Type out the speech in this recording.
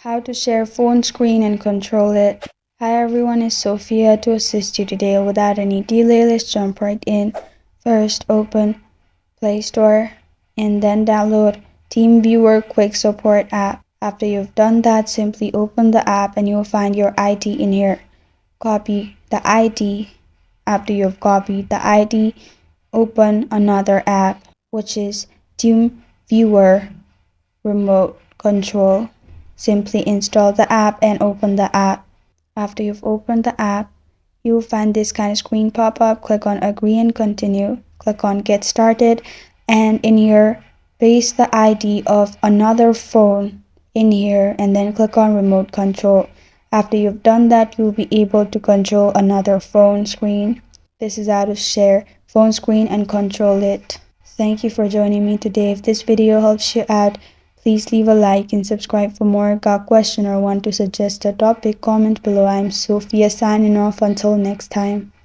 How to share phone screen and control it. Hi everyone, it's Sophia to assist you today. Without any delay, let's jump right in. First, open Play Store and then download TeamViewer Quick Support app. After you've done that, simply open the app and you'll find your ID in here. Copy the ID. After you've copied the ID, open another app, which is TeamViewer Remote Control. Simply install the app and open the app. After you've opened the app, you'll find this kind of screen pop up. Click on agree and continue. Click on get started, and in here paste the ID of another phone in here and then click on remote control. After you've done that, you'll be able to control another phone screen. This is how to share phone screen and control it. Thank you for joining me today. If this video helps you out, please leave a like and subscribe for more. Got a question or want to suggest a topic? Comment below. I'm Sophia signing off until next time.